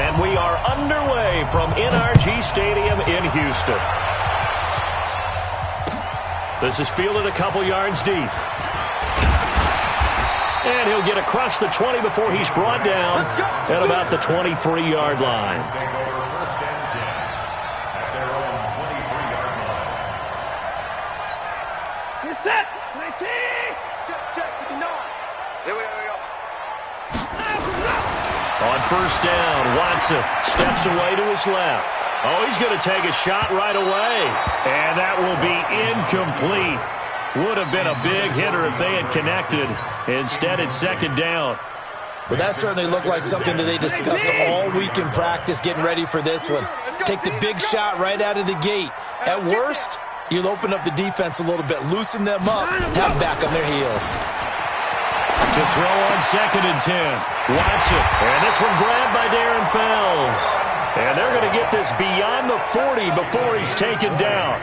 And we are underway from NRG Stadium in Houston. This is fielded a couple yards deep. And he'll get across the 20 before he's brought down at about the 23-yard line. Get set. 19. Check. Here we go. On first down, Watson steps away to his left. Oh, he's going to take a shot right away. And that will be incomplete. Would have been a big hitter if they had connected. Instead, it's second down. Well, that certainly looked like something that they discussed all week in practice, getting ready for this one. Take the big shot right out of the gate. At worst, you'll open up the defense a little bit, loosen them up, have them back on their heels. To throw on second and 10. Watson. And this one grabbed by Darren Fells. And they're going to get this beyond the 40 before he's taken down.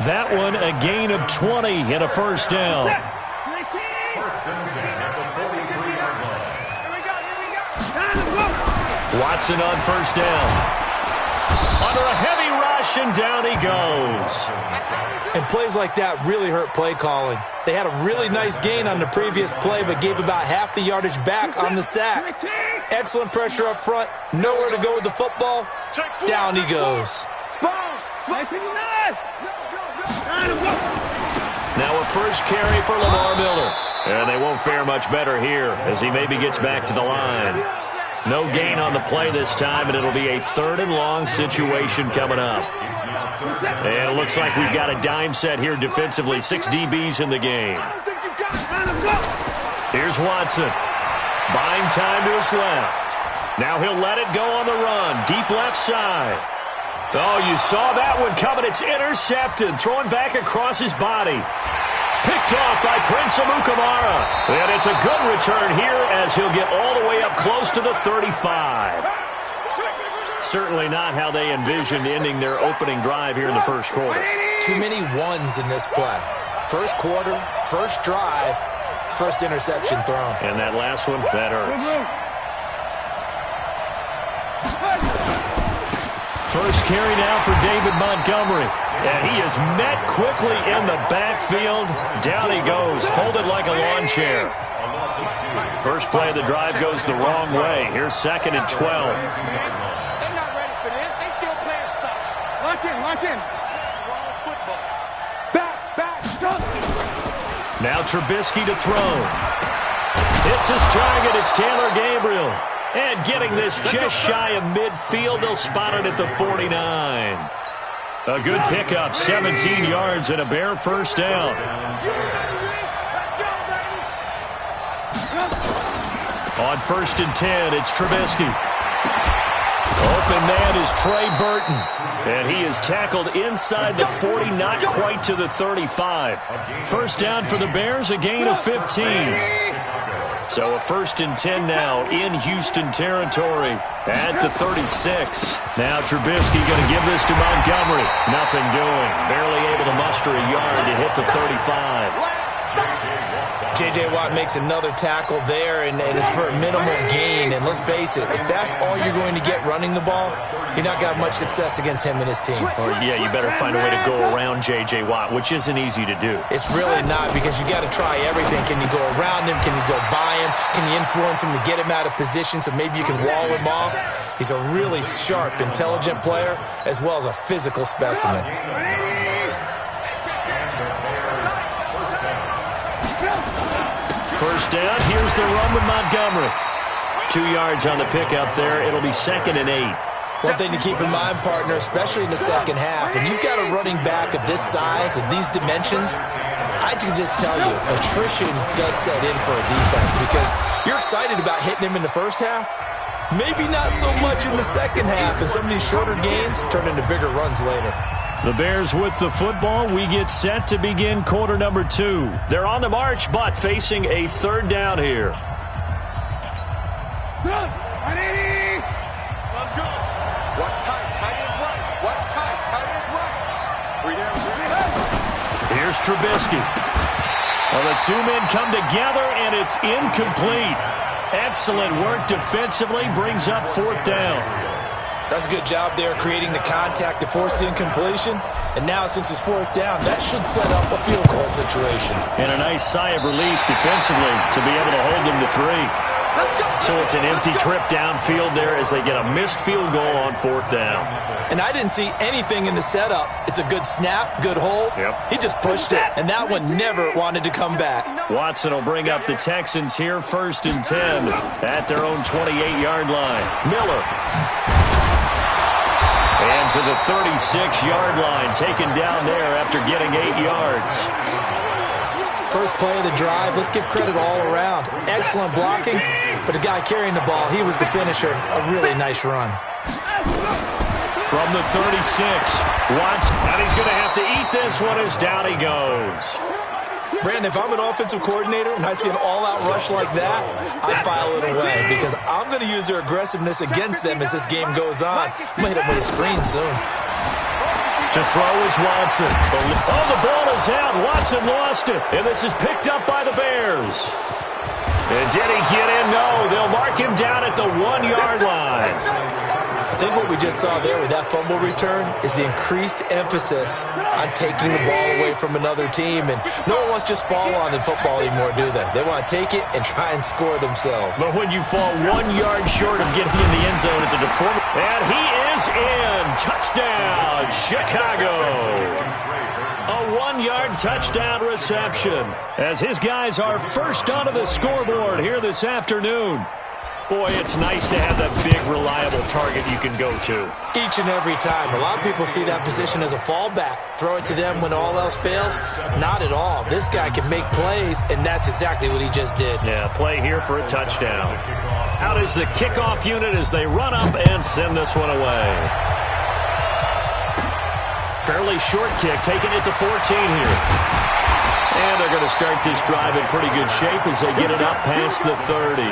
That one a gain of 20 and a first down. Watson on first down. Under a heavy rush, and down he goes. And plays like that really hurt play calling. They had a really nice gain on the previous play, but gave about half the yardage back on the sack. Excellent pressure up front. Nowhere to go with the football. Down he goes. Now a first carry for Lamar Miller. And they won't fare much better here as he maybe gets back to the line. No gain on the play this time, and it'll be a third and long situation coming up. And it looks like we've got a dime set here defensively. 6 DBs in the game. Here's Watson. Buying time to his left. Now he'll let it go on the run. Deep left side. Oh, you saw that one coming. It's intercepted. Throwing back across his body. Picked off by Prince Amukamara. And it's a good return here as he'll get all the way up close to the 35. Certainly not how they envisioned ending their opening drive here in the first quarter. Too many ones in this play. First quarter, first drive, first interception thrown. And that last one, that hurts. First carry now for David Montgomery. And he is met quickly in the backfield. Down he goes, folded like a lawn chair. First play of the drive goes the wrong way. Here's second and 12. They're not ready for this. They still playing soft. Lock in. Wrong football. Back, go. Now Trubisky to throw. It's his target. It's Taylor Gabriel. And getting this just shy of midfield, they'll spot it at the 49. A good pickup, 17 yards and a bare first down. On first and 10, it's Trubisky. Open man is Trey Burton. And he is tackled inside the 40, not quite to the 35. First down for the Bears, a gain of 15. So a first and 10 now in Houston territory at the 36. Now Trubisky going to give this to Montgomery. Nothing doing. Barely able to muster a yard to hit the 35. J.J. Watt makes another tackle there, and it's for a minimal gain. And let's face it, if that's all you're going to get running the ball, you're not going to have much success against him and his team. Or, yeah, you better find a way to go around J.J. Watt, which isn't easy to do. It's really not, because you got to try everything. Can you go around him? Can you go by him? Can you influence him to get him out of position so maybe you can wall him off? He's a really sharp, intelligent player, as well as a physical specimen. First down, here's the run with Montgomery. 2 yards on the pickup there. It'll be second and 8. One thing to keep in mind, partner, especially in the second half, and you've got a running back of this size, of these dimensions, I can just tell you, attrition does set in for a defense, because you're excited about hitting him in the first half. Maybe not so much in the second half, and some of these shorter gains turn into bigger runs later. The Bears with the football. We get set to begin quarter number 2. They're on the march, but facing a third down here. Let's go. Watch tight. Tight is right. Watch tight. Tight is right. 3 down. Here's Trubisky. Well, the two men come together, and it's incomplete. Excellent work defensively. Brings up fourth down. That's a good job there creating the contact to force the incompletion. And now, since it's fourth down, that should set up a field goal situation. And a nice sigh of relief defensively to be able to hold them to 3. So it's an empty trip downfield there as they get a missed field goal on fourth down. And I didn't see anything in the setup. It's a good snap, good hold. Yep. He just pushed it, and that one never wanted to come back. Watson will bring up the Texans here, 1st and 10 at their own 28-yard line. Miller. And to the 36-yard line, taken down there after getting 8 yards. First play of the drive, let's give credit all around. Excellent blocking, but the guy carrying the ball, he was the finisher. A really nice run. From the 36, Watson, and he's going to have to eat this one as down he goes. Brandon, if I'm an offensive coordinator and I see an all-out rush like that, I file it away because I'm going to use their aggressiveness against them as this game goes on. I'm going to hit them with a screen soon. To throw is Watson. Oh, the ball is out. Watson lost it. And this is picked up by the Bears. And did he get in? No. They'll mark him down at the 1-yard line. I think what we just saw there with that fumble return is the increased emphasis on taking the ball away from another team. And no one wants to just fall on in football anymore, do they? They want to take it and try and score themselves. But when you fall 1 yard short of getting in the end zone, it's a deformity. And he is in. Touchdown, Chicago. A 1-yard touchdown reception as his guys are first onto the scoreboard here this afternoon. Boy, it's nice to have that big, reliable target you can go to. Each and every time. A lot of people see that position as a fallback. Throw it to them when all else fails. Not at all. This guy can make plays, and that's exactly what he just did. Yeah, play here for a touchdown. Out is the kickoff unit as they run up and send this one away. Fairly short kick, taking it to 14 here. And they're going to start this drive in pretty good shape as they get it up past the 30.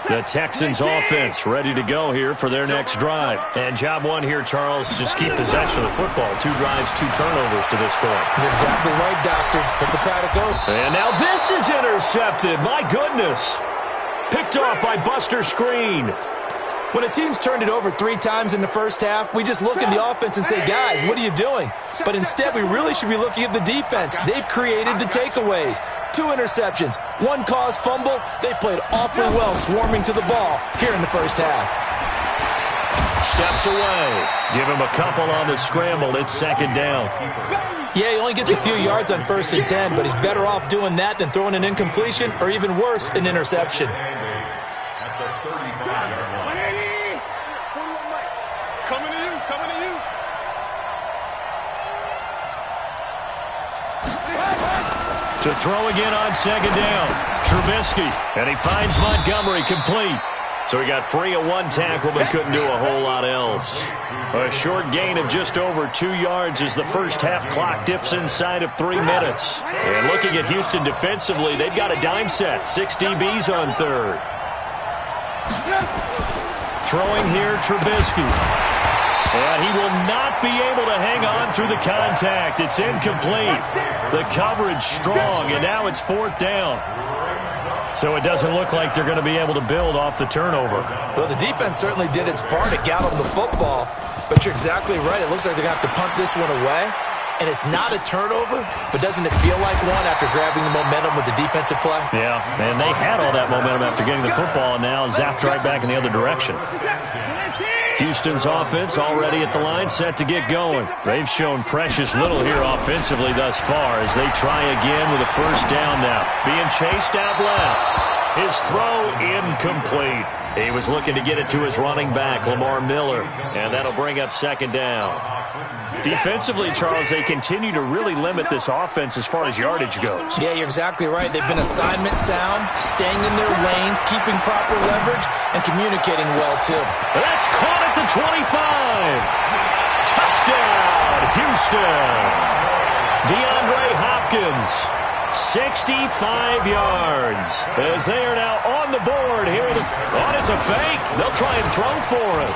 The Texans offense ready to go here for their next drive. And job one here, Charles, just keep possession of the football. 2 drives, 2 turnovers to this point. You're exactly right, Doctor. Hippocratic oath. And now this is intercepted. My goodness. Picked off by Buster Screen. When a team's turned it over 3 times in the first half, we just look at the offense and say, guys, what are you doing? But instead, we really should be looking at the defense. They've created the takeaways. 2 interceptions, 1 caused fumble. They played awfully well swarming to the ball here in the first half. Steps away. Give him a couple on the scramble. It's 2nd down. Yeah, he only gets a few yards on 1st and 10, but he's better off doing that than throwing an incompletion or even worse, an interception. To throw again on 2nd down. Trubisky, and he finds Montgomery complete. So he got free of 1 tackle but couldn't do a whole lot else. A short gain of just over 2 yards as the first half clock dips inside of 3 minutes. And looking at Houston defensively, they've got a dime set. 6 DBs on 3rd. Throwing here, Trubisky. And he will not be able to hang on through the contact. It's incomplete. The coverage strong, and now it's 4th down. So it doesn't look like they're going to be able to build off the turnover. Well, the defense certainly did its part. It got them the football. But you're exactly right. It looks like they're going to have to punt this one away. And it's not a turnover, but doesn't it feel like one after grabbing the momentum with the defensive play? Yeah, and they had all that momentum after getting the football, and now zapped right back in the other direction. Houston's offense already at the line, set to get going. They've shown precious little here offensively thus far as they try again with a 1st down now. Being chased out left. His throw incomplete. He was looking to get it to his running back, Lamar Miller, and that'll bring up 2nd down. Defensively, Charles, they continue to really limit this offense as far as yardage goes. Yeah, you're exactly right. They've been assignment sound, staying in their lanes, keeping proper leverage, and communicating well, too. That's caught at the 25. Touchdown, Houston. DeAndre Hopkins, 65 yards, as they are now on the board here. Oh, it's a fake. They'll try and throw for it.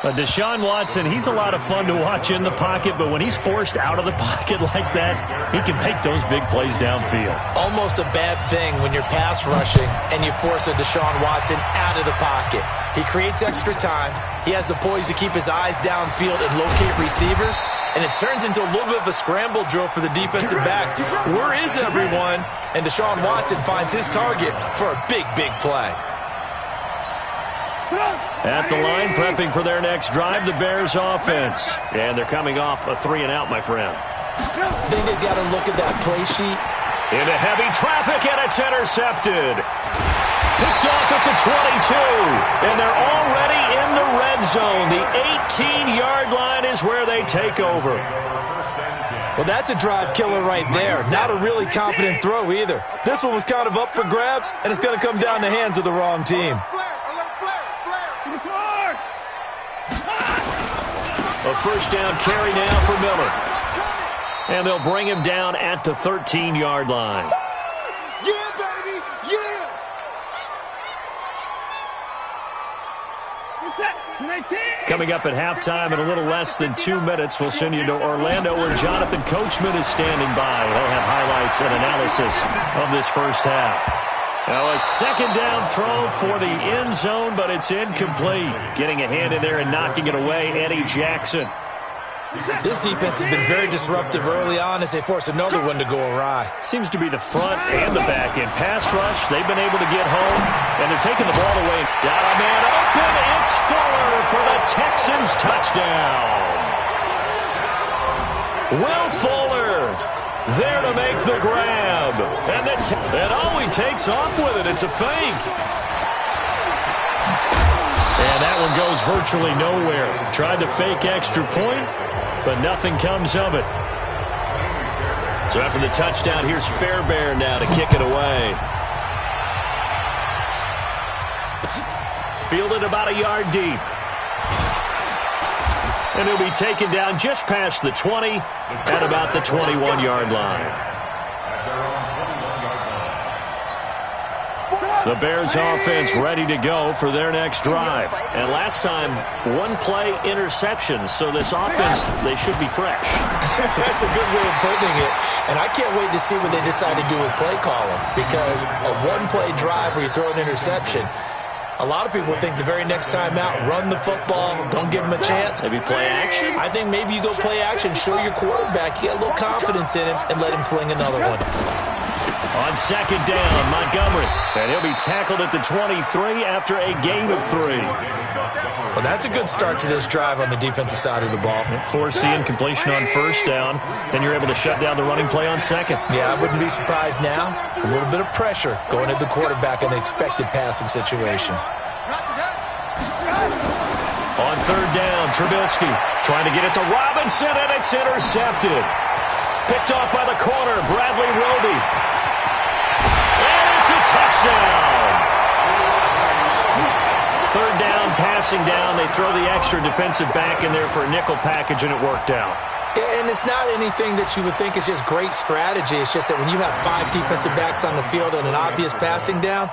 Deshaun Watson, he's a lot of fun to watch in the pocket, but when he's forced out of the pocket like that, he can make those big plays downfield. Almost a bad thing when you're pass rushing and you force a Deshaun Watson out of the pocket. He creates extra time. He has the poise to keep his eyes downfield and locate receivers, and it turns into a little bit of a scramble drill for the defensive backs. Where is everyone? And Deshaun Watson finds his target for a big, big play. At the line, prepping for their next drive, the Bears offense. And they're coming off a 3-and-out, my friend. I think they've got to look at that play sheet. Into heavy traffic, and it's intercepted. Picked off at the 22. And they're already in the red zone. The 18-yard line is where they take over. Well, that's a drive killer right there. Not a really confident throw either. This one was kind of up for grabs, and it's going to come down the hands of the wrong team. A first down carry now for Miller. And they'll bring him down at the 13-yard line. Yeah, baby, yeah! Coming up at halftime in a little less than 2 minutes, we'll send you to Orlando where Jonathan Coachman is standing by. He'll have highlights and analysis of this first half. Now a second down throw for the end zone, but it's incomplete. Getting a hand in there and knocking it away, Eddie Jackson. This defense has been very disruptive early on as they force another one to go awry. Seems to be the front and the back end. Pass rush, they've been able to get home, and they're taking the ball away. Got a man open. It's Fuller for the Texans touchdown. Will Fuller there to make the grab. And he takes off with it. It's a fake. And that one goes virtually nowhere. Tried to fake extra point, but nothing comes of it. So after the touchdown, here's Fairbairn now to kick it away. Fielded about a yard deep. And he'll be taken down just past the 20 at about the 21-yard line. The Bears offense ready to go for their next drive. And last time, one-play interceptions. So this offense, they should be fresh. That's a good way of putting it. And I can't wait to see what they decide to do with play calling. Because a one-play drive where you throw an interception, a lot of people think the very next time out, run the football, don't give them a chance. Maybe play action? I think maybe you go play action, show your quarterback, you get a little confidence in him, and let him fling another one. On second down, Montgomery. And he'll be tackled at the 23 after a gain of 3. Well, that's a good start to this drive on the defensive side of the ball. Force the incompletion on first down. Then you're able to shut down the running play on second. Yeah, I wouldn't be surprised now. A little bit of pressure going at the quarterback in the expected passing situation. On third down, Trubisky trying to get it to Robinson, and it's intercepted. Picked off by the corner, Bradley Roby. And it's a touchdown. Third down, passing down. They throw the extra defensive back in there for a nickel package, and it worked out. And it's not anything that you would think is just great strategy. It's just that when you have 5 defensive backs on the field and an obvious passing down.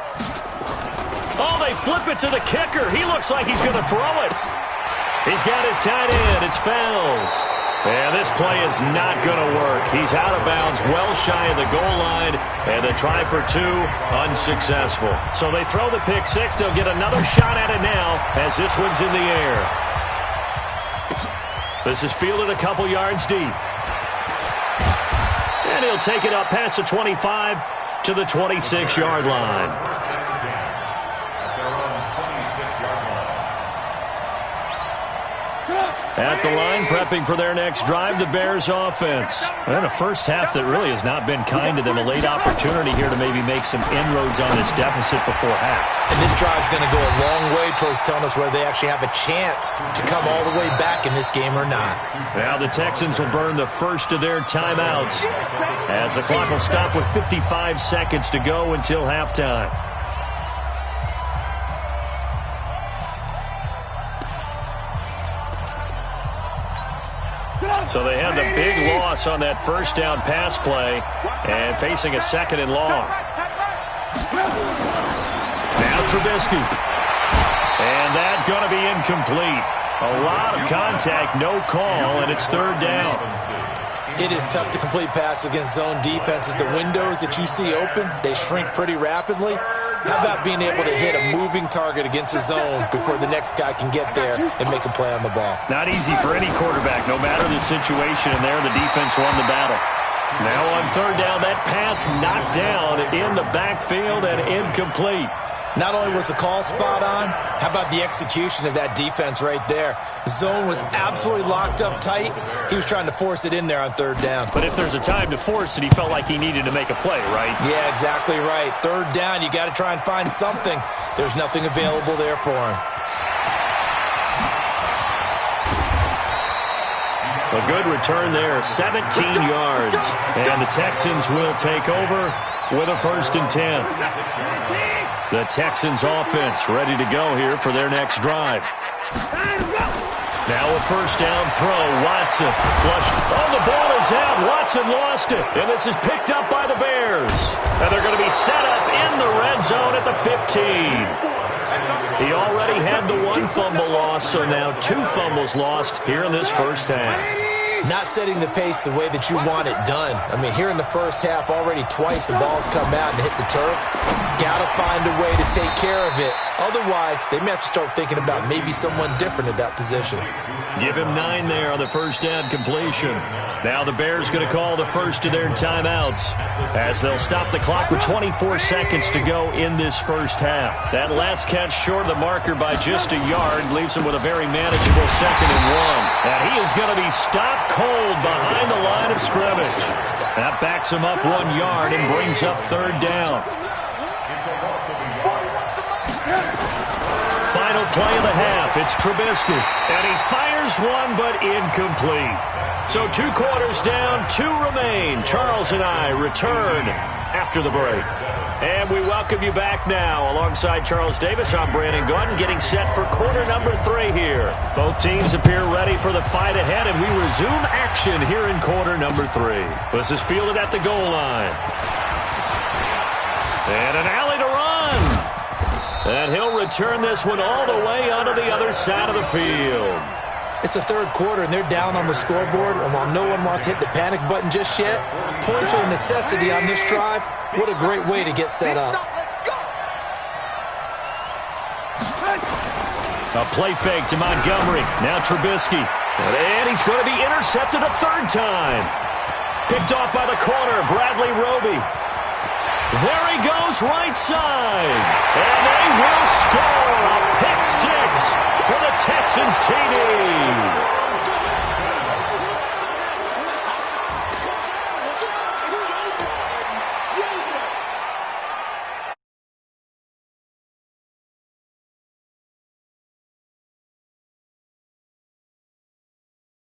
Oh, they flip it to the kicker. He looks like he's going to throw it. He's got his tight end. It's Fells. And this play is not going to work. He's out of bounds, well shy of the goal line, and the try for 2, unsuccessful. So they throw the pick 6. They'll get another shot at it now as this one's in the air. This is fielded a couple yards deep. And he'll take it up past the 25 to the 26-yard line. At the line, prepping for their next drive, the Bears offense. And a first half that really has not been kind to them. A late opportunity here to maybe make some inroads on this deficit before half. And this drive's going to go a long way towards telling us whether they actually have a chance to come all the way back in this game or not. Now the Texans will burn the first of their timeouts as the clock will stop with 55 seconds to go until halftime. So they had the big loss on that first down pass play and facing a second and long. Now Trubisky. And that's going to be incomplete. A lot of contact, no call, and it's third down. It is tough to complete passes against zone defenses. The windows that you see open, they shrink pretty rapidly. How about being able to hit a moving target against a zone before the next guy can get there and make a play on the ball? Not easy for any quarterback, no matter the situation, and there the defense won the battle. Now on third down, that pass knocked down in the backfield and incomplete. Not only was the call spot on, how about the execution of that defense right there? The zone was absolutely locked up tight. He was trying to force it in there on third down. But if there's a time to force it, he felt like he needed to make a play, right? Yeah, exactly right. Third down, you got to try and find something. There's nothing available there for him. A good return there, 17 yards. And the Texans will take over with a 1st and 10. The Texans offense ready to go here for their next drive. Now a 1st down throw. Watson flushed. Oh, the ball is out. Watson lost it. And this is picked up by the Bears. And they're going to be set up in the red zone at the 15. He already had the 1 fumble loss, so now 2 fumbles lost here in this first half. Not setting the pace the way that you want it done. I mean, here in the first half, already twice the ball's come out and hit the turf. Got to find a way to take care of it. Otherwise, they may have to start thinking about maybe someone different at that position. Give him 9 there on the 1st down completion. Now the Bears going to call the first of their timeouts as they'll stop the clock with 24 seconds to go in this first half. That last catch short of the marker by just a yard leaves him with a very manageable 2nd and 1. And he is going to be stopped cold behind the line of scrimmage. That backs him up 1 yard and brings up 3rd down. Final play of the half. It's Trubisky. And he fires one, but incomplete. So 2 quarters down, 2 remain. Charles and I return after the break. And we welcome you back now. Alongside Charles Davis, I'm Brandon Gunn, getting set for quarter number 3 here. Both teams appear ready for the fight ahead, and we resume action here in quarter number 3. This is fielded at the goal line. And an alley to run. And he'll return this one all the way onto the other side of the field. It's the 3rd quarter, and they're down on the scoreboard. And while no one wants to hit the panic button just yet, points are a necessity on this drive. What a great way to get set up. A play fake to Montgomery. Now Trubisky. And he's going to be intercepted a 3rd time. Picked off by the corner, Bradley Roby. There he goes, right side. And they will score a pick 6 for the Texans TD.